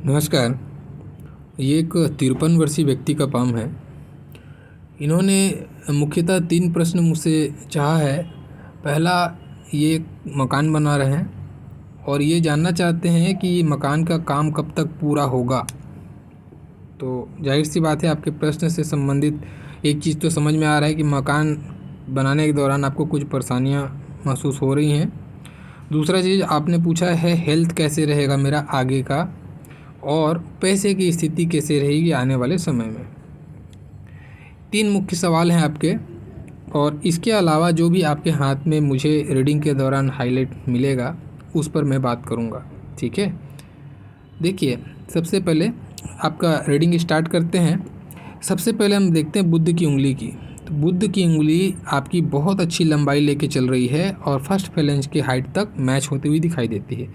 नमस्कार। ये एक 53 वर्षीय व्यक्ति का पाम है। इन्होंने मुख्यतः 3 प्रश्न मुझसे चाहा है। पहला, ये एक मकान बना रहे हैं और ये जानना चाहते हैं कि ये मकान का काम कब तक पूरा होगा। तो जाहिर-सी बात है, आपके प्रश्न से संबंधित एक चीज़ तो समझ में आ रहा है कि मकान बनाने के दौरान आपको कुछ परेशानियाँ महसूस हो रही हैं। दूसरा चीज़ आपने पूछा है, हेल्थ कैसे रहेगा मेरा आगे का, और पैसे की स्थिति कैसे रहेगी आने वाले समय में। 3 मुख्य सवाल हैं आपके, और इसके अलावा जो भी आपके हाथ में मुझे रीडिंग के दौरान हाईलाइट मिलेगा उस पर मैं बात करूँगा। ठीक है, देखिए, सबसे पहले आपका रीडिंग स्टार्ट करते हैं। सबसे पहले हम देखते हैं बुध की उंगली की। तो बुध की उंगली आपकी बहुत अच्छी लंबाई लेके चल रही है और फर्स्ट फेलेंज की हाइट तक मैच होती हुई दिखाई देती है।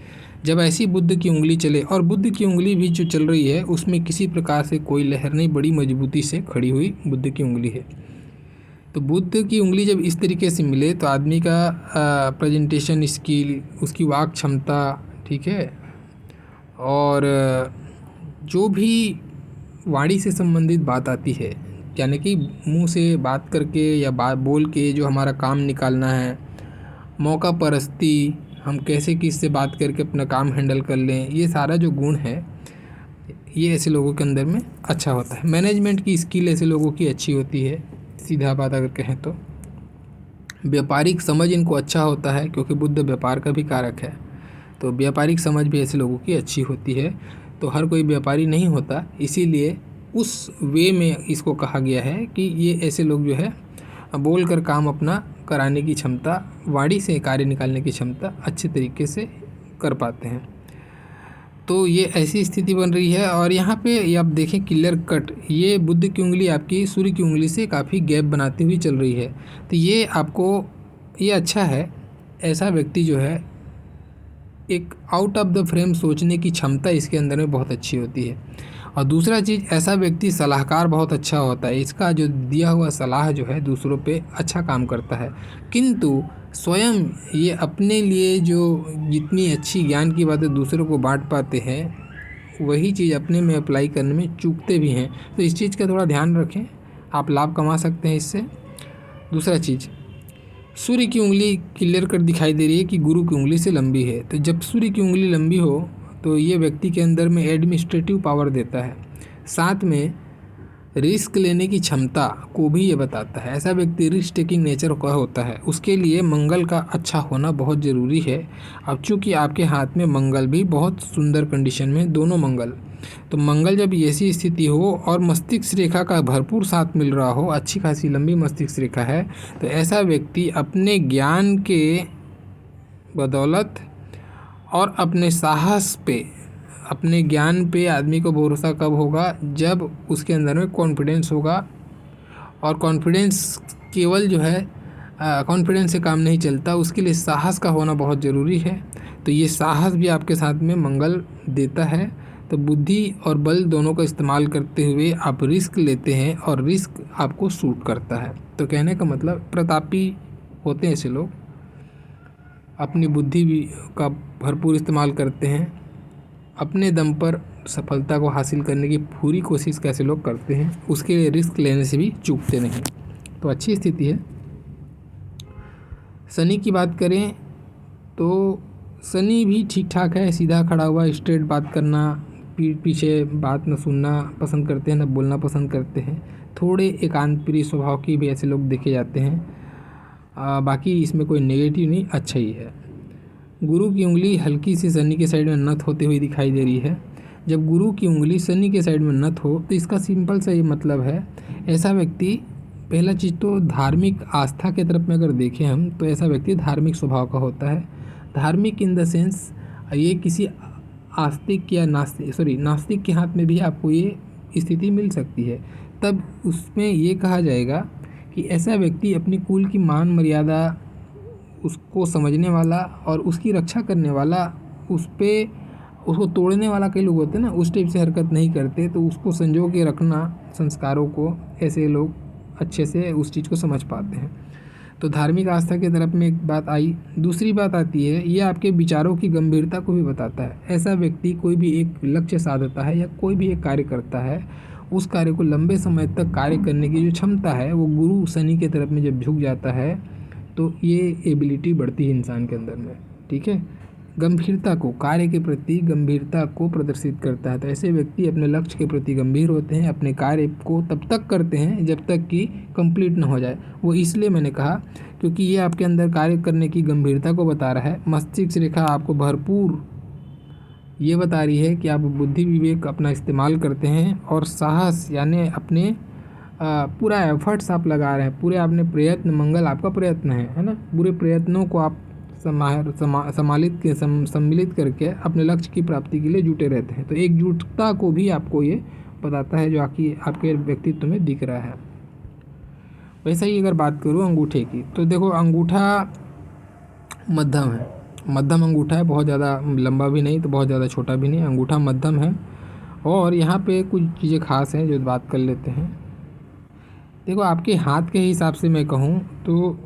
जब ऐसी बुध की उंगली चले, और बुध की उंगली भी जो चल रही है उसमें किसी प्रकार से कोई लहर नहीं, बड़ी मजबूती से खड़ी हुई बुध की उंगली है। तो बुध की उंगली जब इस तरीके से मिले तो आदमी का प्रेजेंटेशन स्किल, उसकी वाक क्षमता, ठीक है, और जो भी वाणी से संबंधित बात आती है, यानी कि मुंह से बात करके या बात बोल के जो हमारा काम निकालना है, मौका परस्ती, हम कैसे किससे बात करके अपना काम हैंडल कर लें, ये सारा जो गुण है ये ऐसे लोगों के अंदर में अच्छा होता है। मैनेजमेंट की स्किल ऐसे लोगों की अच्छी होती है। सीधा बात अगर कहें तो व्यापारिक समझ इनको अच्छा होता है, क्योंकि बुध व्यापार का भी कारक है। तो व्यापारिक समझ भी ऐसे लोगों की अच्छी होती है। तो हर कोई व्यापारी नहीं होता, इसीलिए उस वे में इसको कहा गया है कि ये ऐसे लोग जो है बोल कर काम अपना कराने की क्षमता, वाणी से कार्य निकालने की क्षमता अच्छे तरीके से कर पाते हैं। तो ये ऐसी स्थिति बन रही है। और यहाँ पे ये आप देखें क्लियर कट, ये बुध की उंगली आपकी सूर्य की उंगली से काफ़ी गैप बनाती हुई चल रही है। तो ये आपको, ये अच्छा है। ऐसा व्यक्ति जो है, एक आउट ऑफ द फ्रेम सोचने की क्षमता इसके अंदर में बहुत अच्छी होती है। और दूसरा चीज़, ऐसा व्यक्ति सलाहकार बहुत अच्छा होता है। इसका जो दिया हुआ सलाह जो है दूसरों पे अच्छा काम करता है, किंतु स्वयं ये अपने लिए जो जितनी अच्छी ज्ञान की बातें दूसरों को बांट पाते हैं, वही चीज़ अपने में अप्लाई करने में चूकते भी हैं। तो इस चीज़ का थोड़ा ध्यान रखें, आप लाभ कमा सकते हैं इससे। दूसरा चीज़, सूर्य की उंगली क्लियर कट दिखाई दे रही है कि गुरु की उंगली से लंबी है। तो जब सूर्य की उंगली लंबी हो तो ये व्यक्ति के अंदर में एडमिनिस्ट्रेटिव पावर देता है, साथ में रिस्क लेने की क्षमता को भी ये बताता है। ऐसा व्यक्ति रिस्क टेकिंग नेचर का होता है, उसके लिए मंगल का अच्छा होना बहुत ज़रूरी है। अब चूँकि आपके हाथ में मंगल भी बहुत सुंदर कंडीशन में, दोनों मंगल, तो मंगल जब ऐसी स्थिति हो और मस्तिष्क रेखा का भरपूर साथ मिल रहा हो, अच्छी खासी लंबी मस्तिष्क रेखा है, तो ऐसा व्यक्ति अपने ज्ञान के बदौलत और अपने साहस पे, अपने ज्ञान पे आदमी को भरोसा कब होगा, जब उसके अंदर में कॉन्फिडेंस होगा। और कॉन्फिडेंस केवल जो है कॉन्फिडेंस से काम नहीं चलता, उसके लिए साहस का होना बहुत ज़रूरी है। तो ये साहस भी आपके साथ में मंगल देता है। तो बुद्धि और बल दोनों का इस्तेमाल करते हुए आप रिस्क लेते हैं और रिस्क आपको सूट करता है। तो कहने का मतलब, प्रतापी होते हैं ऐसे लोग, अपनी बुद्धि भी का भरपूर इस्तेमाल करते हैं, अपने दम पर सफलता को हासिल करने की पूरी कोशिश कैसे लोग करते हैं, उसके लिए रिस्क लेने से भी चूकते नहीं। तो अच्छी स्थिति है। शनि की बात करें तो शनि भी ठीक ठाक है, सीधा खड़ा हुआ, स्ट्रेट बात करना, पीठ पीछे बात न सुनना पसंद करते हैं, न बोलना पसंद करते हैं। थोड़े एकांत प्रिय स्वभाव की भी ऐसे लोग देखे जाते हैं। बाकी इसमें कोई नेगेटिव नहीं, अच्छा ही है। गुरु की उंगली हल्की सी शनि के साइड में नत होते हुए दिखाई दे रही है। जब गुरु की उंगली शनि के साइड में नत हो तो इसका सिंपल सा ये मतलब है, ऐसा व्यक्ति, पहला चीज़ तो धार्मिक आस्था के तरफ में अगर देखें हम, तो ऐसा व्यक्ति धार्मिक स्वभाव का होता है। धार्मिक इन द सेंस, ये किसी आस्तिक या नास्तिक के हाथ में भी आपको ये स्थिति मिल सकती है। तब उसमें ये कहा जाएगा कि ऐसा व्यक्ति अपनी कुल की मान मर्यादा, उसको समझने वाला और उसकी रक्षा करने वाला, उसको तोड़ने वाला कई लोग होते हैं ना, उस टाइप से हरकत नहीं करते। तो उसको संजो के रखना संस्कारों को, ऐसे लोग अच्छे से उस चीज़ को समझ पाते हैं। तो धार्मिक आस्था की तरफ में एक बात आई। दूसरी बात आती है, ये आपके विचारों की गंभीरता को भी बताता है। ऐसा व्यक्ति कोई भी एक लक्ष्य साधता है या कोई भी एक कार्य करता है, उस कार्य को लंबे समय तक कार्य करने की जो क्षमता है वो गुरु शनि की तरफ में जब झुक जाता है तो ये एबिलिटी बढ़ती है इंसान के अंदर में। ठीक है, गंभीरता को, कार्य के प्रति गंभीरता को प्रदर्शित करता है। तो ऐसे व्यक्ति अपने लक्ष्य के प्रति गंभीर होते हैं, अपने कार्य को तब तक करते हैं जब तक कि कंप्लीट ना हो जाए। वो इसलिए मैंने कहा क्योंकि ये आपके अंदर कार्य करने की गंभीरता को बता रहा है। मस्तिष्क रेखा आपको भरपूर ये बता रही है कि आप बुद्धि विवेक अपना इस्तेमाल करते हैं और साहस यानी अपने पूरा एफर्ट्स आप लगा रहे हैं, पूरे आपने प्रयत्न, मंगल आपका प्रयत्न है ना, पूरे प्रयत्नों को आप सम्मिलित करके अपने लक्ष्य की प्राप्ति के लिए जुटे रहते हैं। तो एकजुटता को भी आपको ये बताता है जो आपके व्यक्तित्व में दिख रहा है। वैसा ही अगर बात करूँ अंगूठे की, तो देखो अंगूठा मध्यम है, मध्यम अंगूठा है, बहुत ज़्यादा लंबा भी नहीं तो बहुत ज़्यादा छोटा भी नहीं, अंगूठा मध्यम है। और यहाँ पे कुछ चीज़ें खास हैं जो बात कर लेते हैं। देखो आपके हाथ के हिसाब से मैं कहूँ तो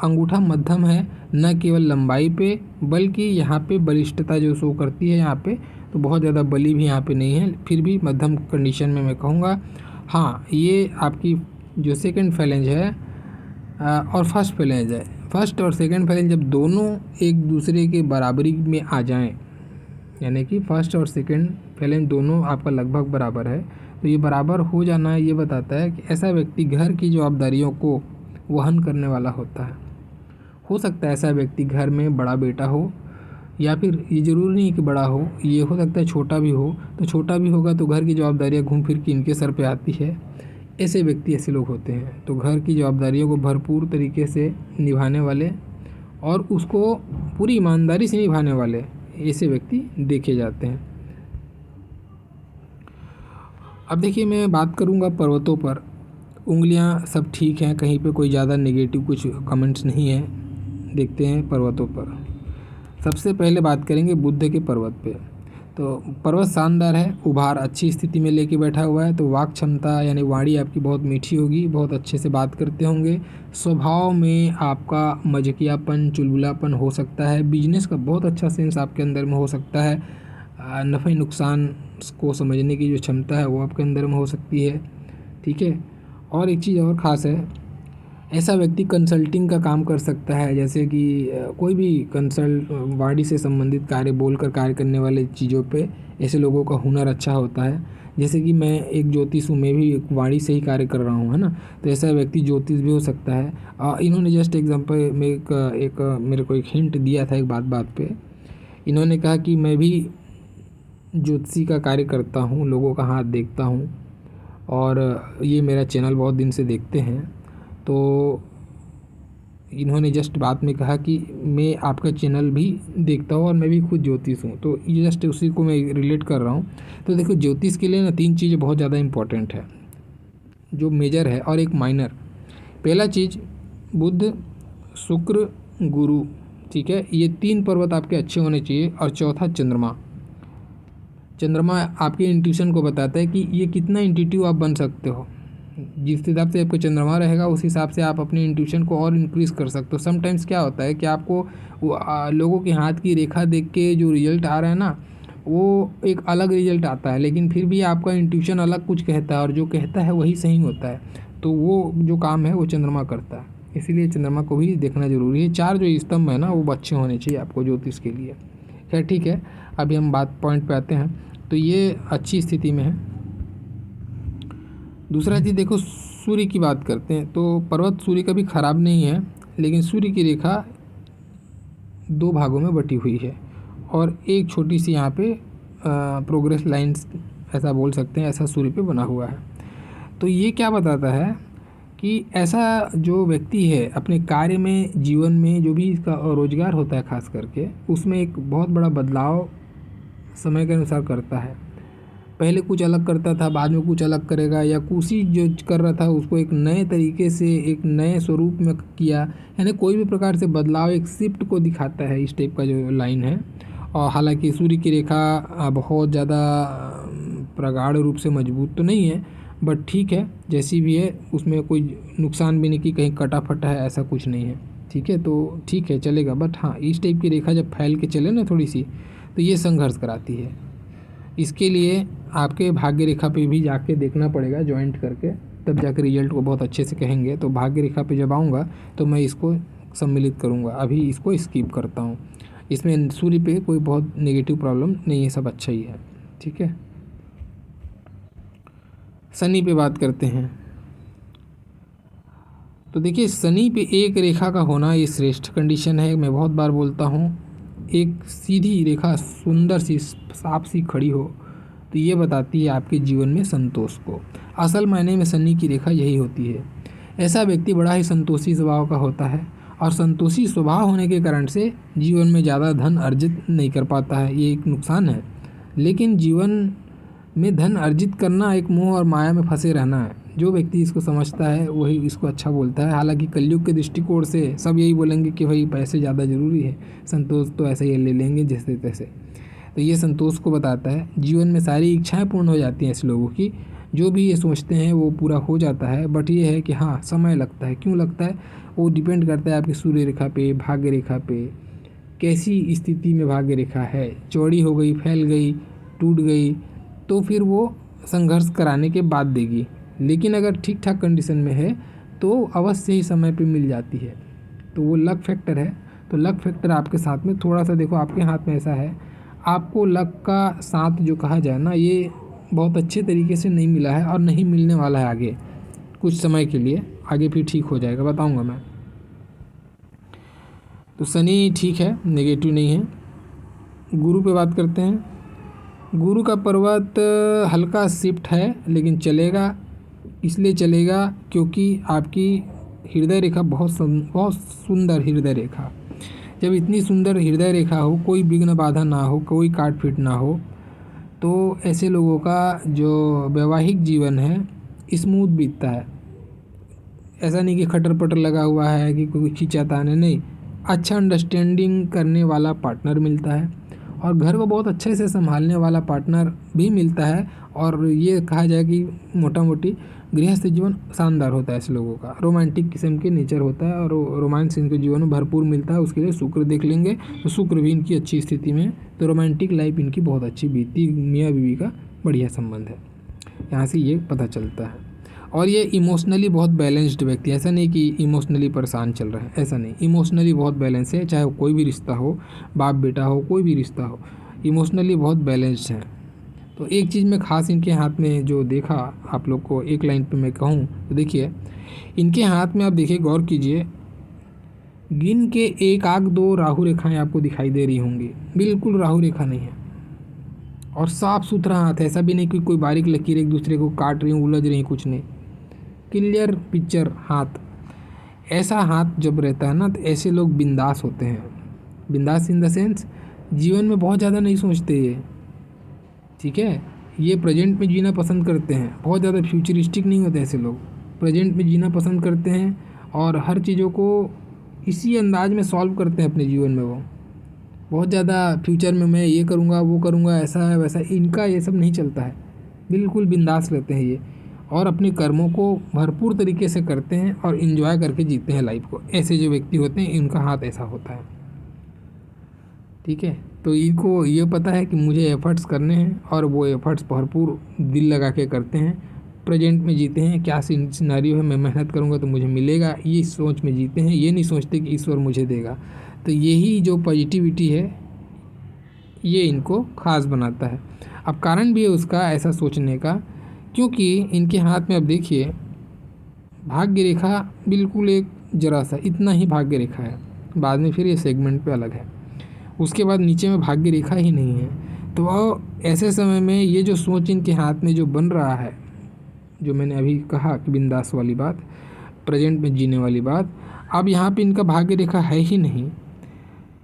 अंगूठा मध्यम है, न केवल लंबाई पे बल्कि यहाँ पे बलिष्ठता जो शो करती है यहाँ पे, तो बहुत ज़्यादा बली भी यहाँ पे नहीं है, फिर भी मध्यम कंडीशन में मैं कहूँगा। हाँ, ये आपकी जो सेकंड फैलेंज है और फर्स्ट फैलेंज है, फर्स्ट और सेकंड फैलेंज जब दोनों एक दूसरे के बराबरी में आ जाएं, यानी कि फर्स्ट और सेकंड फैलेंज दोनों आपका लगभग बराबर है, तो ये बराबर हो जाना ये बताता है कि ऐसा व्यक्ति घर की जवाबदारियों को वहन करने वाला होता है। हो सकता है ऐसा व्यक्ति घर में बड़ा बेटा हो, या फिर ये ज़रूरी नहीं कि बड़ा हो, ये हो सकता है छोटा भी हो, तो छोटा भी होगा तो घर की जवाबदारियाँ घूम फिर के इनके सर पे आती है। ऐसे व्यक्ति ऐसे लोग होते हैं, तो घर की जवाबदारियों को भरपूर तरीके से निभाने वाले और उसको पूरी ईमानदारी से निभाने वाले ऐसे व्यक्ति देखे जाते हैं। अब देखिए मैं बात करूँगा पर्वतों पर। उंगलियां सब ठीक हैं, कहीं पे कोई ज़्यादा नेगेटिव कुछ कमेंट्स नहीं है। देखते हैं पर्वतों पर। सबसे पहले बात करेंगे बुध के पर्वत पे। तो पर्वत शानदार है, उभार अच्छी स्थिति में लेके बैठा हुआ है, तो वाक क्षमता यानी वाणी आपकी बहुत मीठी होगी, बहुत अच्छे से बात करते होंगे। स्वभाव में आपका मजकियापन, चुलबुलापन हो सकता है। बिजनेस का बहुत अच्छा सेंस आपके अंदर में हो सकता है। नफ़े नुकसान को समझने की जो क्षमता है वो आपके अंदर में हो सकती है। ठीक है, और एक चीज़ और ख़ास है, ऐसा व्यक्ति कंसल्टिंग का काम कर सकता है, जैसे कि कोई भी वाणी से संबंधित कार्य बोलकर कार्य करने वाले चीज़ों पे ऐसे लोगों का हुनर अच्छा होता है। जैसे कि मैं एक ज्योतिष हूँ, मैं भी एक वाणी से ही कार्य कर रहा हूँ, है ना, तो ऐसा व्यक्ति ज्योतिष भी हो सकता है। इन्होंने जस्ट एग्जांपल में एक मेरे को एक हिंट दिया था एक बात पे। इन्होंने कहा कि मैं भी ज्योतिषी का कार्य करता हूँ, लोगों का हाथ देखता हूँ और ये मेरा चैनल बहुत दिन से देखते हैं। तो इन्होंने जस्ट बात में कहा कि मैं आपका चैनल भी देखता हूँ और मैं भी खुद ज्योतिष हूँ, तो ये जस्ट उसी को मैं रिलेट कर रहा हूँ। तो देखो ज्योतिष के लिए ना 3 चीज़ें बहुत ज़्यादा इंपॉर्टेंट है, जो मेजर है और एक माइनर। पहला चीज़ बुध, शुक्र, गुरु। ठीक है, ये 3 पर्वत आपके अच्छे होने चाहिए। और चौथा चंद्रमा। चंद्रमा आपके इंट्यूशन को बताता है कि ये कितना इंट्यूटिव आप बन सकते हो। जिस हिसाब से आपका चंद्रमा रहेगा उस हिसाब से आप अपने इंट्यूशन को और इंक्रीज़ कर सकते हो। समटाइम्स क्या होता है कि आपको लोगों के हाथ की रेखा देख के जो रिजल्ट आ रहा है ना, वो एक अलग रिजल्ट आता है, लेकिन फिर भी आपका इंट्यूशन अलग कुछ कहता है और जो कहता है वही सही होता है। तो वो जो काम है वो चंद्रमा करता है, इसीलिए चंद्रमा को भी देखना ज़रूरी है। 4 जो स्तंभ है ना वो अच्छे होने चाहिए आपको ज्योतिष के लिए। खैर ठीक है, अभी हम पॉइंट पे आते हैं। तो ये अच्छी स्थिति में है। दूसरा चीज़ देखो, सूर्य की बात करते हैं तो पर्वत सूर्य का भी ख़राब नहीं है, लेकिन सूर्य की रेखा 2 भागों में बटी हुई है और एक छोटी सी यहाँ पे प्रोग्रेस लाइन्स ऐसा बोल सकते हैं, ऐसा सूर्य पे बना हुआ है। तो ये क्या बताता है कि ऐसा जो व्यक्ति है अपने कार्य में, जीवन में जो भी इसका रोजगार होता है खास करके, उसमें एक बहुत बड़ा बदलाव समय के अनुसार करता है। पहले कुछ अलग करता था, बाद में कुछ अलग करेगा, या कुछ जो कर रहा था उसको एक नए तरीके से, एक नए स्वरूप में किया। यानी कोई भी प्रकार से बदलाव एक शिफ्ट को दिखाता है, इस टाइप का जो लाइन है। और हालांकि सूर्य की रेखा बहुत ज़्यादा प्रगाढ़ रूप से मजबूत तो नहीं है, बट ठीक है, जैसी भी है उसमें कोई नुकसान भी नहीं कि कहीं कटा फटा है, ऐसा कुछ नहीं है। ठीक है, तो ठीक है चलेगा। बट हाँ, इस टाइप की रेखा जब फैल के चले ना थोड़ी सी, तो ये संघर्ष कराती है। इसके लिए आपके भाग्य रेखा पे भी जाके देखना पड़ेगा जॉइंट करके, तब जाके रिजल्ट को बहुत अच्छे से कहेंगे। तो भाग्य रेखा पे जब आऊँगा तो मैं इसको सम्मिलित करूँगा, अभी इसको स्किप करता हूँ। इसमें सूर्य पे कोई बहुत नेगेटिव प्रॉब्लम नहीं है, सब अच्छा ही है। ठीक है, शनि पे बात करते हैं। तो देखिए, शनि पे एक रेखा का होना ये श्रेष्ठ कंडीशन है। मैं बहुत बार बोलता हूँ, एक सीधी रेखा सुंदर सी साफ सी खड़ी हो तो ये बताती है आपके जीवन में संतोष को। असल मायने में शनि की रेखा यही होती है। ऐसा व्यक्ति बड़ा ही संतोषी स्वभाव का होता है, और संतोषी स्वभाव होने के कारण से जीवन में ज़्यादा धन अर्जित नहीं कर पाता है, ये एक नुकसान है। लेकिन जीवन में धन अर्जित करना एक मोह और माया में फंसे रहना है। जो व्यक्ति इसको समझता है वही इसको अच्छा बोलता है। हालांकि कलयुग के दृष्टिकोण से सब यही बोलेंगे कि भाई पैसे ज़्यादा ज़रूरी है, संतोष तो ऐसे ही ले लेंगे जैसे तैसे। तो ये संतोष को बताता है। जीवन में सारी इच्छाएं पूर्ण हो जाती हैं ऐसे लोगों की, जो भी ये सोचते हैं वो पूरा हो जाता है। बट ये है कि हाँ, समय लगता है। क्यों लगता है? वो डिपेंड करता है आपकी सूर्य रेखा पे, भाग्य रेखा पे, कैसी स्थिति में भाग्य रेखा है। चौड़ी हो गई, फैल गई, टूट गई, तो फिर वो संघर्ष कराने के बाद देगी। लेकिन अगर ठीक ठाक कंडीशन में है तो अवश्य ही समय पे मिल जाती है। तो वो लक फैक्टर है। तो लक फैक्टर आपके साथ में थोड़ा सा, देखो आपके हाथ में ऐसा है, आपको लक का साथ जो कहा जाए ना, ये बहुत अच्छे तरीके से नहीं मिला है और नहीं मिलने वाला है आगे कुछ समय के लिए। आगे फिर ठीक हो जाएगा, बताऊंगा मैं। तो शनि ठीक है, नेगेटिव नहीं है। गुरु पे बात करते हैं। गुरु का पर्वत हल्का शिफ्ट है, लेकिन चलेगा। इसलिए चलेगा क्योंकि आपकी हृदय रेखा बहुत सुंदर हृदय रेखा। जब इतनी सुंदर हृदय रेखा हो, कोई विघ्न बाधा ना हो, कोई काट पीट ना हो, तो ऐसे लोगों का जो वैवाहिक जीवन है स्मूथ बीतता है। ऐसा नहीं कि खटर पटर लगा हुआ है कि कोई खींचातान है, नहीं। अच्छा अंडरस्टैंडिंग करने वाला पार्टनर मिलता है, और घर को बहुत अच्छे से संभालने वाला पार्टनर भी मिलता है। और ये कहा जाए कि मोटा मोटी गृहस्थ जीवन शानदार होता है ऐसे लोगों का। रोमांटिक किस्म के नेचर होता है, और रोमांस इनके जीवन में भरपूर मिलता है। उसके लिए शुक्र देख लेंगे तो शुक्र भी इनकी अच्छी स्थिति में, तो रोमांटिक लाइफ इनकी बहुत अच्छी बीती। मियाँ बीवी का बढ़िया संबंध है, यहाँ से ये पता चलता है। और ये इमोशनली बहुत बैलेंस्ड व्यक्ति, ऐसा नहीं कि इमोशनली परेशान चल रहा है, ऐसा नहीं। इमोशनली बहुत बैलेंस है, चाहे कोई भी रिश्ता हो, बाप बेटा हो, कोई भी रिश्ता हो, इमोशनली बहुत बैलेंस्ड है। तो एक चीज़ में ख़ास इनके हाथ में जो देखा आप लोग को, एक लाइन पे मैं कहूँ तो देखिए, इनके हाथ में आप देखिए, गौर कीजिए, गिन के एक आग दो राहु रेखाएं आपको दिखाई दे रही होंगी। बिल्कुल राहु रेखा नहीं है, और साफ सुथरा हाथ है। ऐसा भी नहीं कि कोई बारीक लकीर एक दूसरे को काट रही, उलझ रही, कुछ नहीं। क्लियर पिक्चर हाथ। ऐसा हाथ जब रहता है ना, तो ऐसे लोग बिंदास होते हैं। बिंदास इन द सेंस, जीवन में बहुत ज़्यादा नहीं सोचते ये। ठीक है, ये प्रेजेंट में जीना पसंद करते हैं, बहुत ज़्यादा फ्यूचरिस्टिक नहीं होते ऐसे लोग। प्रेजेंट में जीना पसंद करते हैं, और हर चीज़ों को इसी अंदाज में सॉल्व करते हैं अपने जीवन में। वो बहुत ज़्यादा फ्यूचर में मैं ये करूँगा, वो करूँगा, ऐसा है वैसा, इनका ये सब नहीं चलता है। बिल्कुल बिंदास रहते हैं ये, और अपने कर्मों को भरपूर तरीके से करते हैं और इन्जॉय करके जीते हैं लाइफ को। ऐसे जो व्यक्ति होते हैं, इनका हाथ ऐसा होता है। ठीक है, तो इनको ये पता है कि मुझे एफ़र्ट्स करने हैं, और वो एफ़र्ट्स भरपूर दिल लगा के करते हैं। प्रेजेंट में जीते हैं, क्या सिनेरियो है, मैं मेहनत करूँगा तो मुझे मिलेगा, ये सोच में जीते हैं। ये नहीं सोचते कि ईश्वर मुझे देगा। तो यही जो पॉजिटिविटी है, ये इनको ख़ास बनाता है। अब कारण भी है उसका ऐसा सोचने का, क्योंकि इनके हाथ में अब देखिए, भाग्य रेखा बिल्कुल एक जरा सा इतना ही भाग्य रेखा है। बाद में फिर ये सेगमेंट पे अलग है, उसके बाद नीचे में भाग्य रेखा ही नहीं है। तो वह ऐसे समय में ये जो सोच इनके हाथ में जो बन रहा है, जो मैंने अभी कहा कि बिंदास वाली बात, प्रेजेंट में जीने वाली बात, अब यहाँ पे इनका भाग्य रेखा है ही नहीं।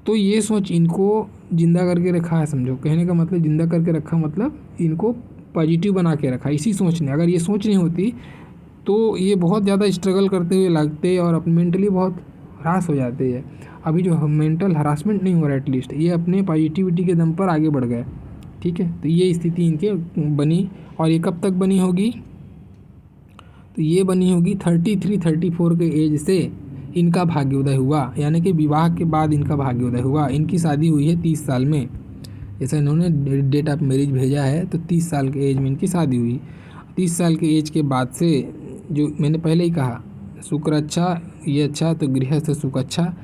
तो ये सोच इनको जिंदा करके रखा है, समझो। कहने का मतलब जिंदा करके रखा मतलब इनको पॉजिटिव बना के रखा इसी सोच ने। अगर ये सोच नहीं होती तो ये बहुत ज़्यादा स्ट्रगल करते हुए लगते, और मेंटली बहुत हरास हो जाते हैं। अभी जो मेंटल हरासमेंट नहीं हो रहा, एटलीस्ट ये अपने पॉजिटिविटी के दम पर आगे बढ़ गए। ठीक है, तो ये स्थिति इनके बनी, और ये कब तक बनी होगी? तो ये बनी होगी 33-34 के एज से इनका भाग्योदय हुआ, यानी कि विवाह के बाद इनका भाग्योदय हुआ। इनकी शादी हुई है 30 साल में, जैसा इन्होंने डेट ऑफ मैरिज भेजा है, तो 30 साल के एज में इनकी शादी हुई। 30 साल के एज के बाद से, जो मैंने पहले ही कहा, शुक्र अच्छा, ये अच्छा, तो गृहस्थ सुख अच्छा।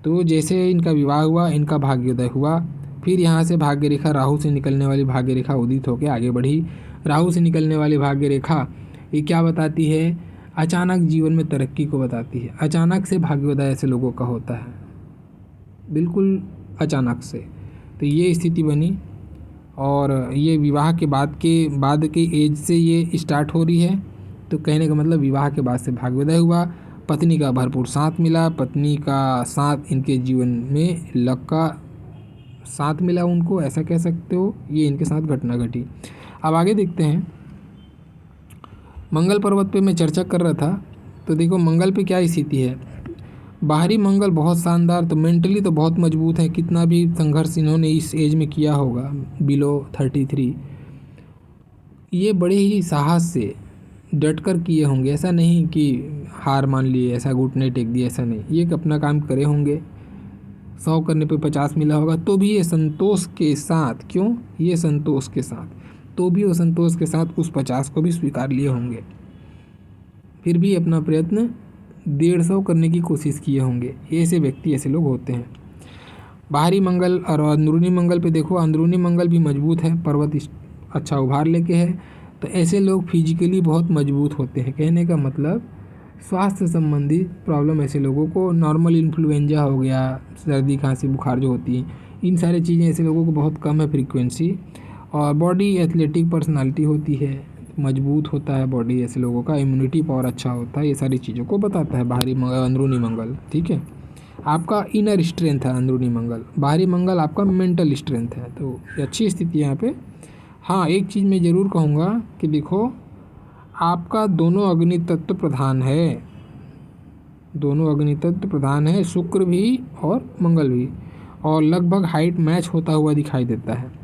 तो जैसे इनका विवाह हुआ, इनका भाग्योदय हुआ। फिर यहाँ से भाग्य रेखा, राहु से निकलने वाली भाग्य रेखा उदित होकर आगे बढ़ी। राहु से निकलने वाली भाग्य रेखा ये क्या बताती है? अचानक जीवन में तरक्की को बताती है। अचानक से भाग्योदय ऐसे लोगों का होता है, बिल्कुल अचानक से। तो ये स्थिति बनी, और ये विवाह के बाद के एज से ये स्टार्ट हो रही है। तो कहने का मतलब विवाह के बाद से भाग्योदय हुआ, पत्नी का भरपूर साथ मिला, पत्नी का साथ इनके जीवन में लक का साथ मिला उनको, ऐसा कह सकते हो। ये इनके साथ घटना घटी। अब आगे देखते हैं। मंगल पर्वत पे मैं चर्चा कर रहा था, तो देखो मंगल पे क्या स्थिति है। बाहरी मंगल बहुत शानदार, तो मेंटली तो बहुत मजबूत है। कितना भी संघर्ष इन्होंने इस एज में किया होगा, बिलो 33, ये बड़े ही साहस से डट कर किए होंगे। ऐसा नहीं कि हार मान लिए, ऐसा घुटने टेक दिए, ऐसा नहीं। ये अपना काम करे होंगे, 100 करने पे 50 मिला होगा, तो भी ये संतोष के साथ, क्यों, ये संतोष के साथ, तो भी वो संतोष के साथ उस 50 को भी स्वीकार लिए होंगे। फिर भी अपना प्रयत्न 150 करने की कोशिश किए होंगे। ऐसे व्यक्ति, ऐसे लोग होते हैं। बाहरी मंगल और अंदरूनी मंगल पे देखो, अंदरूनी मंगल भी मजबूत है, पर्वत अच्छा उभार लेके है। तो ऐसे लोग फिजिकली बहुत मजबूत होते हैं। कहने का मतलब स्वास्थ्य संबंधी प्रॉब्लम ऐसे लोगों को, नॉर्मल इन्फ्लुएंजा हो गया, सर्दी खांसी बुखार जो होती है, इन सारी चीज़ें ऐसे लोगों को बहुत कम है फ्रीक्वेंसी। और बॉडी एथलेटिक पर्सनालिटी होती है, मजबूत होता है बॉडी, ऐसे लोगों का इम्यूनिटी पावर अच्छा होता है। ये सारी चीज़ों को बताता है बाहरी मंगल, अंदरूनी मंगल। ठीक है, आपका इनर स्ट्रेंथ है अंदरूनी मंगल, बाहरी मंगल आपका मेंटल स्ट्रेंथ है। तो अच्छी स्थिति है यहाँ पे। हाँ, एक चीज़ मैं ज़रूर कहूँगा कि देखो, आपका दोनों अग्नि तत्व प्रधान है, दोनों अग्नि तत्व प्रधान है, शुक्र भी और मंगल भी, और लगभग हाइट मैच होता हुआ दिखाई देता है।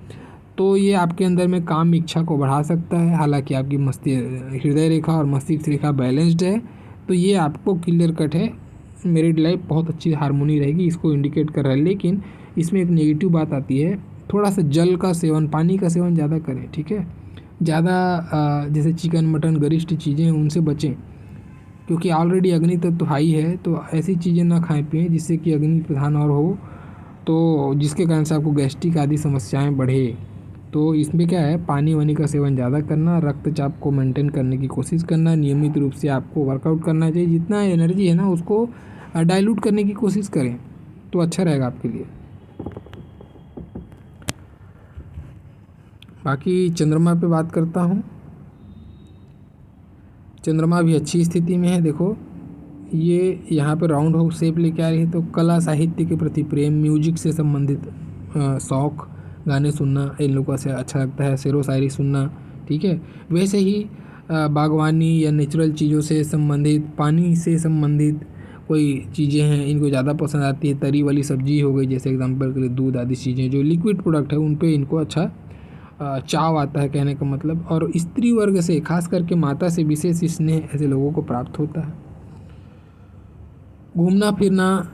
तो ये आपके अंदर में काम इच्छा को बढ़ा सकता है। हालांकि आपकी हृदय रेखा और मस्तिष्क रेखा बैलेंस्ड है, तो ये आपको क्लियर कट है, मैरिड लाइफ बहुत अच्छी हारमोनी रहेगी, इसको इंडिकेट कर रहा है। लेकिन इसमें एक नेगेटिव बात आती है, थोड़ा सा जल का सेवन, पानी का सेवन ज़्यादा करें। ठीक है, ज़्यादा जैसे चिकन मटन गरिष्ठ चीज़ें हैं उनसे बचें, क्योंकि ऑलरेडी अग्नि तत्व हाई है। तो ऐसी चीज़ें ना खाएं पिएं जिससे कि अग्नि प्रधान और हो, तो जिसके कारण से आपको गैस्ट्रिक आदि समस्याएं बढ़े। तो इसमें क्या है, पानी वानी का सेवन ज़्यादा करना, रक्तचाप को मेंटेन करने की कोशिश करना, नियमित रूप से आपको वर्कआउट करना चाहिए। जितना एनर्जी है ना उसको डाइल्यूट करने की कोशिश करें, तो अच्छा रहेगा आपके लिए। बाकी चंद्रमा पे बात करता हूँ। चंद्रमा भी अच्छी स्थिति में है। देखो ये यहाँ पे राउंड हो शेप लेके आ रही है, तो कला साहित्य के प्रति प्रेम, म्यूजिक से संबंधित शौक़, गाने सुनना इन लोगों को अच्छा लगता है, शेरो शायरी सुनना। ठीक है, वैसे ही बागवानी या नेचुरल चीज़ों से संबंधित, पानी से संबंधित कोई चीज़ें हैं इनको ज़्यादा पसंद आती है। तरी वाली सब्जी हो गई, जैसे एग्जांपल के लिए दूध आदि चीज़ें जो लिक्विड प्रोडक्ट है उन पे इनको अच्छा चाव आता है, कहने का मतलब। और स्त्री वर्ग से, खास करके माता से विशेष स्नेह ऐसे लोगों को प्राप्त होता है। घूमना फिरना,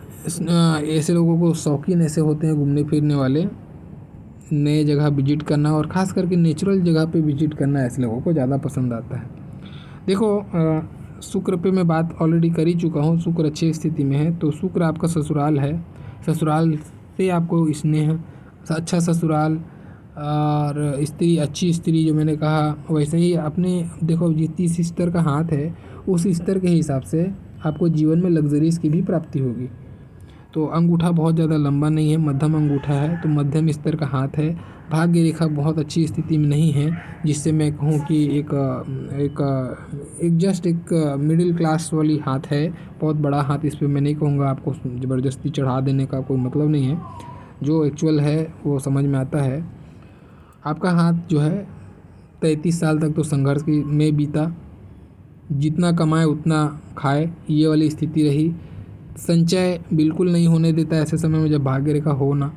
ऐसे लोगों को शौकीन ऐसे होते हैं घूमने फिरने वाले, नए जगह विजिट करना और ख़ास करके नेचुरल जगह पे विजिट करना ऐसे लोगों को ज़्यादा पसंद आता है। देखो शुक्र पे मैं बात ऑलरेडी कर ही चुका हूँ, शुक्र अच्छी स्थिति में है, तो शुक्र आपका ससुराल है, ससुराल से आपको स्नेह, अच्छा ससुराल और स्त्री, अच्छी स्त्री जो मैंने कहा, वैसे ही अपने देखो जिस स्तर का हाथ है उस स्तर के हिसाब से आपको जीवन में लग्जरीज की भी प्राप्ति होगी। तो अंगूठा बहुत ज़्यादा लंबा नहीं है, मध्यम अंगूठा है, तो मध्यम स्तर का हाथ है। भाग्य रेखा बहुत अच्छी स्थिति में नहीं है, जिससे मैं कहूँ कि एक जस्ट एक मिडिल क्लास वाली हाथ है। बहुत बड़ा हाथ इस पर मैं नहीं कहूँगा, आपको ज़बरदस्ती चढ़ा देने का कोई मतलब नहीं है, जो एक्चुअल है वो समझ में आता है। आपका हाथ जो है 33 साल तक तो संघर्ष में बीता, जितना कमाए उतना खाए, ये वाली स्थिति रही। संचय बिल्कुल नहीं होने देता ऐसे समय में जब भाग्य रेखा हो ना,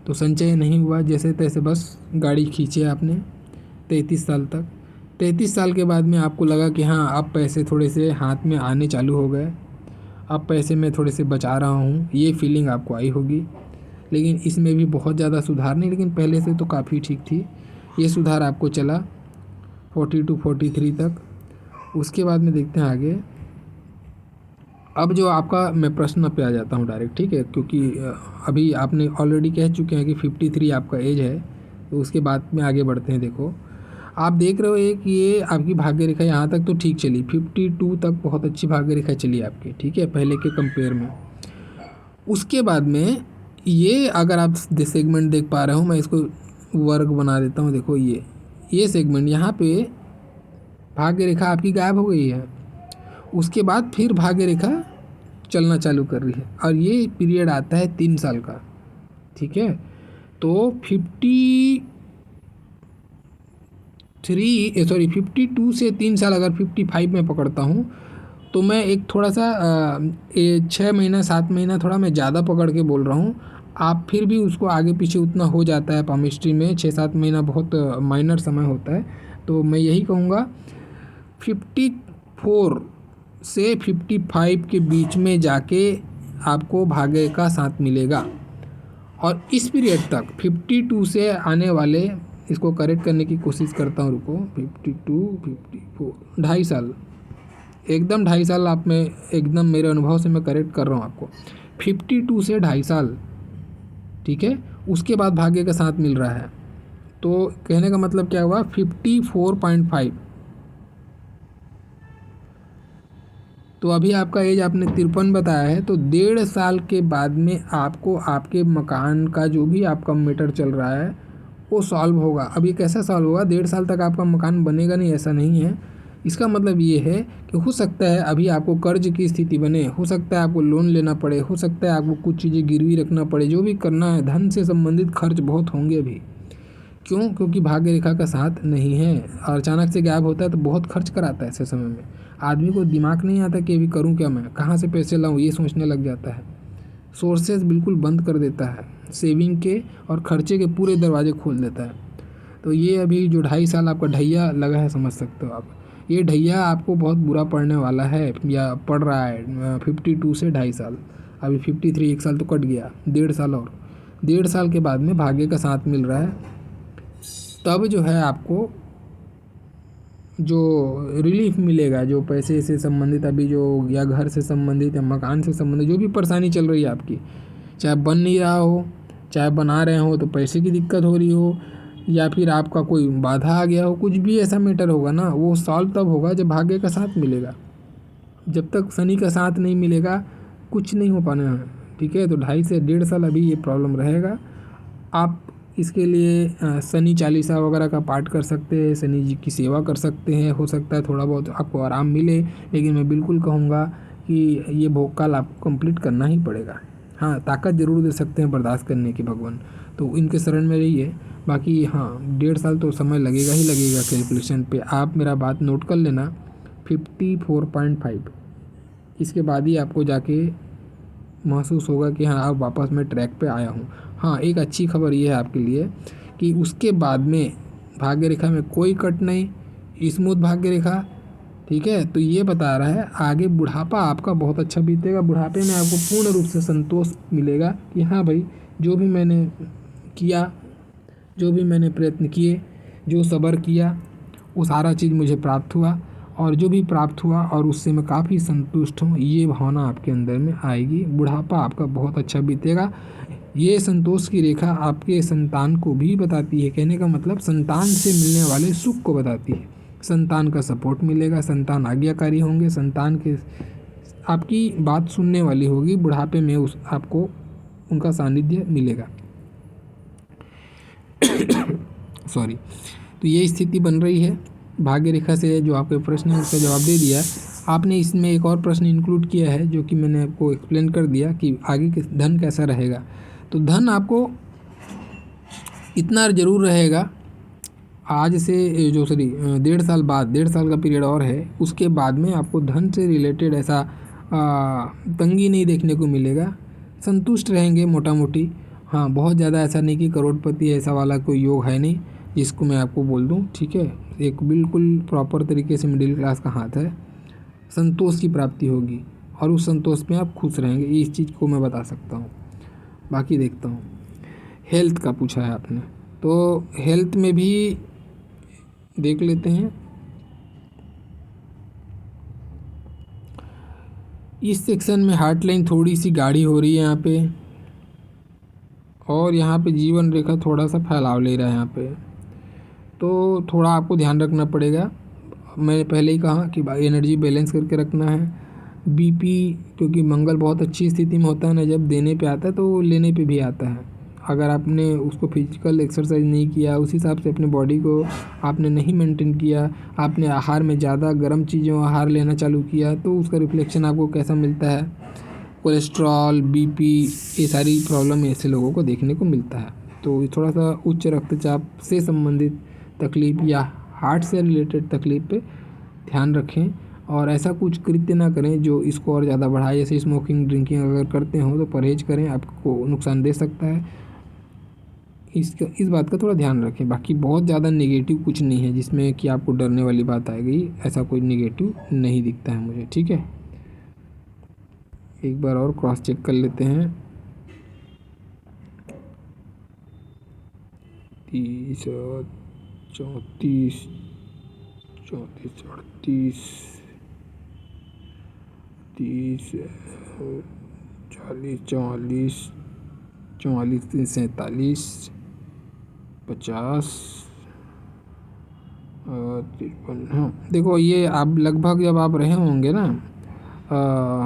तो संचय नहीं हुआ, जैसे तैसे बस गाड़ी खींचे आपने 33 साल तक। 33 साल के बाद में आपको लगा कि हाँ अब पैसे थोड़े से हाथ में आने चालू हो गए, अब पैसे मैं थोड़े से बचा रहा हूँ, ये फीलिंग आपको आई होगी। लेकिन इसमें भी बहुत ज़्यादा सुधार नहीं, लेकिन पहले से तो काफ़ी ठीक थी। ये सुधार आपको चला 40 to 43 तक। उसके बाद में देखते हैं आगे। अब जो आपका मैं प्रश्न पे आ जाता हूँ डायरेक्ट, ठीक है, क्योंकि अभी आपने ऑलरेडी कह चुके हैं कि 53 आपका एज है, तो उसके बाद में आगे बढ़ते हैं। देखो आप देख रहे हो एक ये आपकी भाग्य रेखा यहाँ तक तो ठीक चली, 52 तक बहुत अच्छी भाग्य रेखा चली आपकी, ठीक है, पहले के कंपेयर में। उसके बाद में ये अगर आप सेगमेंट देख पा रहे हो, मैं इसको वर्ग बना देता हूँ। देखो ये सेगमेंट यहाँ पे भाग्य रेखा आपकी गायब हो गई है। उसके बाद फिर भाग्य रेखा चलना चालू कर रही है, और ये पीरियड आता है 3 साल का, ठीक है। तो 52 से 3 साल, अगर 55 में पकड़ता हूँ तो मैं एक थोड़ा सा 6 महीना 7 महीना थोड़ा मैं ज़्यादा पकड़ के बोल रहा हूँ। आप फिर भी उसको आगे पीछे उतना हो जाता है पामिस्ट्री में, 6-7 महीना बहुत माइनर समय होता है। तो मैं यही कहूँगा 54 से 55 के बीच में जाके आपको भाग्य का साथ मिलेगा। और इस पीरियड तक 52 से आने वाले, इसको करेक्ट करने की कोशिश करता हूँ, रुको, 52 54 2.5 साल, एकदम 2.5 साल आप में, एकदम मेरे अनुभव से मैं करेक्ट कर रहा हूँ आपको, 52 से 2.5 साल, ठीक है। उसके बाद भाग्य का साथ मिल रहा है। तो कहने का मतलब क्या हुआ, 54.5। तो अभी आपका एज आपने 53 बताया है, तो 1.5 साल के बाद में आपको आपके मकान का जो भी आपका मैटर चल रहा है वो सॉल्व होगा। अब ये कैसा सॉल्व होगा, 1.5 साल तक आपका मकान बनेगा नहीं, ऐसा नहीं है। इसका मतलब ये है कि हो सकता है अभी आपको कर्ज की स्थिति बने, हो सकता है आपको लोन लेना पड़े, हो सकता है आपको कुछ चीज़ें गिरवी रखना पड़े, जो भी करना है, धन से संबंधित खर्च बहुत होंगे अभी। क्यों? क्योंकि भाग्य रेखा का साथ नहीं है, और अचानक से गायब होता है तो बहुत खर्च कराता है। ऐसे समय में आदमी को दिमाग नहीं आता कि अभी करूं क्या, मैं कहाँ से पैसे लाऊं, ये सोचने लग जाता है। सोर्सेज बिल्कुल बंद कर देता है, सेविंग के और खर्चे के पूरे दरवाजे खोल देता है। तो ये अभी जो 2.5 साल आपका ढैया लगा है, समझ सकते हो आप, ये ढैया आपको बहुत बुरा पड़ने वाला है, या पड़ रहा है 52 से 2.5 साल। अभी 53, 1 साल तो कट गया, 1.5 साल और 1.5 साल के बाद में भाग्य का साथ मिल रहा है। तब जो है आपको जो रिलीफ मिलेगा, जो पैसे से संबंधित अभी जो, या घर से संबंधित या मकान से संबंधित जो भी परेशानी चल रही है आपकी, चाहे बन नहीं रहा हो, चाहे बना रहे हो तो पैसे की दिक्कत हो रही हो, या फिर आपका कोई बाधा आ गया हो, कुछ भी ऐसा मैटर होगा ना, वो सॉल्व तब होगा जब भाग्य का साथ मिलेगा। जब तक शनि का साथ नहीं मिलेगा कुछ नहीं हो पाना है, ठीक है। तो 2.5 से 1.5 साल अभी ये प्रॉब्लम रहेगा। आप इसके लिए शनि चालीसा वगैरह का पाठ कर सकते हैं, शनि जी की सेवा कर सकते हैं, हो सकता है थोड़ा बहुत आपको आराम मिले। लेकिन मैं बिल्कुल कहूँगा कि ये भोग काल आपको कंप्लीट करना ही पड़ेगा। हाँ, ताकत ज़रूर दे सकते हैं बर्दाश्त करने की भगवान, तो इनके शरण में रहिए। बाकी हाँ, 1.5 साल तो समय लगेगा ही लगेगा कैलकुलेशन पे। आप मेरा बात नोट कर लेना, 54.5, इसके बाद ही आपको जाके महसूस होगा कि हाँ अब वापस मैं ट्रैक पे आया हूँ। हाँ, एक अच्छी खबर ये है आपके लिए कि उसके बाद में भाग्य रेखा में कोई कट नहीं, स्मूथ भाग्य रेखा, ठीक है। तो ये बता रहा है आगे बुढ़ापा आपका बहुत अच्छा बीतेगा। बुढ़ापे में आपको पूर्ण रूप से संतोष मिलेगा कि हाँ भाई, जो भी मैंने किया, जो भी मैंने प्रयत्न किए, जो सब्र किया, वो सारा चीज़ मुझे प्राप्त हुआ, और जो भी प्राप्त हुआ और उससे मैं काफ़ी संतुष्ट हूँ, ये भावना आपके अंदर में आएगी। बुढ़ापा आपका बहुत अच्छा बीतेगा। ये संतोष की रेखा आपके संतान को भी बताती है, कहने का मतलब संतान से मिलने वाले सुख को बताती है। संतान का सपोर्ट मिलेगा, संतान आज्ञाकारी होंगे, संतान के आपकी बात सुनने वाली होगी, बुढ़ापे में उस आपको उनका सानिध्य मिलेगा। सॉरी। तो ये स्थिति बन रही है भाग्य रेखा से। जो आपके प्रश्न है उसका जवाब दे दिया। आपने इसमें एक और प्रश्न इंक्लूड किया है जो कि मैंने आपको एक्सप्लेन कर दिया कि आगे धन कैसा रहेगा। तो धन आपको इतना ज़रूर रहेगा, आज से जो 1.5 साल बाद, 1.5 साल का पीरियड और है, उसके बाद में आपको धन से रिलेटेड ऐसा तंगी नहीं देखने को मिलेगा। संतुष्ट रहेंगे मोटा मोटी। हाँ, बहुत ज़्यादा ऐसा नहीं कि करोड़पति ऐसा वाला कोई योग है नहीं, जिसको मैं आपको बोल दूं, ठीक है। एक बिल्कुल प्रॉपर तरीके से मिडिल क्लास का हाथ है, संतोष की प्राप्ति होगी और उस संतोष में आप खुश रहेंगे, इस चीज़ को मैं बता सकता हूँ। बाकी देखता हूँ, हेल्थ का पूछा है आपने, तो हेल्थ में भी देख लेते हैं। इस सेक्शन में हार्ट लाइन थोड़ी सी गाढ़ी हो रही है यहाँ पे, और यहाँ पे जीवन रेखा थोड़ा सा फैलाव ले रहा है यहाँ पे, तो थोड़ा आपको ध्यान रखना पड़ेगा। मैंने पहले ही कहा कि एनर्जी बैलेंस करके रखना है। बीपी, क्योंकि मंगल बहुत अच्छी स्थिति में होता है ना, जब देने पे आता है तो लेने पे भी आता है। अगर आपने उसको फिजिकल एक्सरसाइज नहीं किया, उस हिसाब से अपने बॉडी को आपने नहीं मेंटेन किया, आपने आहार में ज़्यादा गर्म चीज़ों आहार लेना चालू किया, तो उसका रिफ्लेक्शन आपको कैसा मिलता है, कोलेस्ट्रॉल, बीपी, ये सारी प्रॉब्लम ऐसे लोगों को देखने को मिलता है। तो थोड़ा सा उच्च रक्तचाप से संबंधित तकलीफ या हार्ट से रिलेटेड तकलीफ पे ध्यान रखें, और ऐसा कुछ कृत्य ना करें जो इसको और ज़्यादा बढ़ाए। जैसे स्मोकिंग, ड्रिंकिंग अगर करते हो तो परहेज करें, आपको नुकसान दे सकता है। इस बात का थोड़ा ध्यान रखें। बाकी बहुत ज़्यादा नेगेटिव कुछ नहीं है जिसमें कि आपको डरने वाली बात आएगी, ऐसा कोई नेगेटिव नहीं दिखता है मुझे, ठीक है। एक बार और क्रॉस चेक कर लेते हैं। 30, 34, 34, 38, 30, 40, 44, 44, 47, 50, 53। हाँ देखो, ये आप लगभग जब आप रहे होंगे ना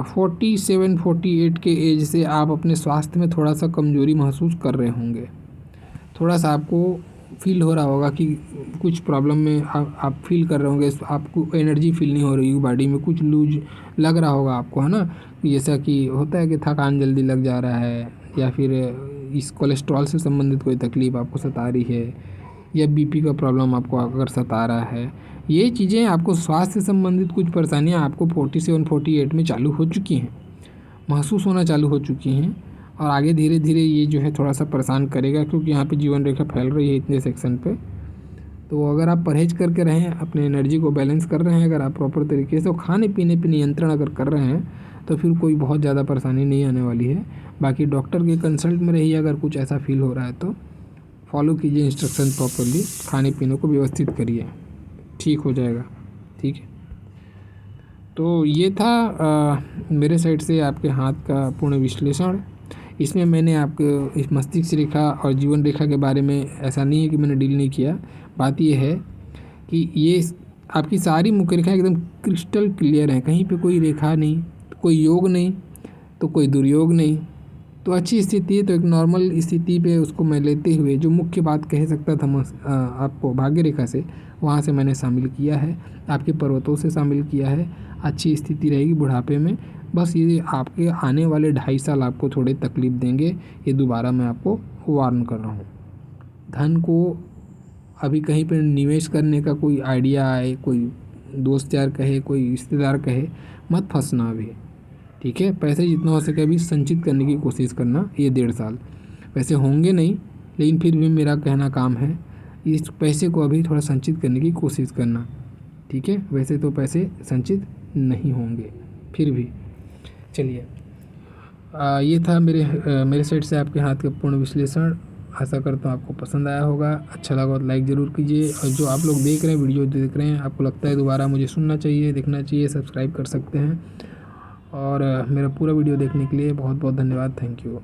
47, 48 के एज से आप अपने स्वास्थ्य में थोड़ा सा कमज़ोरी महसूस कर रहे होंगे। थोड़ा सा आपको फील हो रहा होगा कि कुछ प्रॉब्लम में आप फील कर रहे होंगे, आपको एनर्जी फील नहीं हो रही, बॉडी में कुछ लूज लग रहा होगा आपको, है ना। जैसा कि होता है कि थकान जल्दी लग जा रहा है, या फिर इस कोलेस्ट्रॉल से संबंधित कोई तकलीफ़ आपको सता रही है, या बीपी का प्रॉब्लम आपको अगर सता रहा है, ये चीज़ें आपको स्वास्थ्य से संबंधित कुछ परेशानियाँ आपको 47, 48 में चालू हो चुकी हैं, महसूस होना चालू हो चुकी हैं, और आगे धीरे धीरे ये जो है थोड़ा सा परेशान करेगा, क्योंकि यहाँ पे जीवन रेखा फैल रही है इतने सेक्शन पे। तो अगर आप परहेज करके रहें, अपने एनर्जी को बैलेंस कर रहे हैं, अगर आप प्रॉपर तरीके से, और खाने पीने पे नियंत्रण अगर कर रहे हैं, तो फिर कोई बहुत ज़्यादा परेशानी नहीं आने वाली है। बाकी डॉक्टर के कंसल्ट में रहिए, अगर कुछ ऐसा फील हो रहा है तो फॉलो कीजिए इंस्ट्रक्शन प्रॉपरली, खाने पीने को व्यवस्थित करिए, ठीक हो जाएगा, ठीक है। तो ये था मेरे साइड से आपके हाथ का पूर्ण विश्लेषण। इसमें मैंने आपको इस मस्तिष्क रेखा और जीवन रेखा के बारे में, ऐसा नहीं है कि मैंने डील नहीं किया। बात ये है कि ये आपकी सारी मुख्य रेखाएं एकदम क्रिस्टल क्लियर हैं, कहीं पे कोई रेखा नहीं, कोई योग नहीं, तो कोई दुर्योग नहीं, तो अच्छी स्थिति है। तो एक नॉर्मल स्थिति पे उसको मैं लेते हुए जो मुख्य बात कह सकता था आपको भाग्य रेखा से, वहाँ से मैंने शामिल किया है, आपके पर्वतों से शामिल किया है। अच्छी स्थिति रहेगी बुढ़ापे में, बस ये आपके आने वाले 2.5 साल आपको थोड़े तकलीफ़ देंगे, ये दोबारा मैं आपको वार्न कर रहा हूँ। धन को अभी कहीं पर निवेश करने का कोई आइडिया आए, कोई दोस्त यार कहे, कोई रिश्तेदार कहे, मत फंसना अभी, ठीक है। पैसे जितना हो सके अभी संचित करने की कोशिश करना, ये 1.5 साल। पैसे होंगे नहीं, लेकिन फिर भी मेरा कहना काम है, इस पैसे को अभी थोड़ा संचित करने की कोशिश करना, ठीक है। वैसे तो पैसे संचित नहीं होंगे फिर भी। चलिए, ये था मेरे साइड से आपके हाथ का पूर्ण विश्लेषण। आशा करता हूँ आपको पसंद आया होगा, अच्छा लगा तो लाइक ज़रूर कीजिए, और जो आप लोग देख रहे हैं, वीडियो देख रहे हैं, आपको लगता है दोबारा मुझे सुनना चाहिए, देखना चाहिए, सब्सक्राइब कर सकते हैं। और मेरा पूरा वीडियो देखने के लिए बहुत बहुत धन्यवाद, थैंक यू।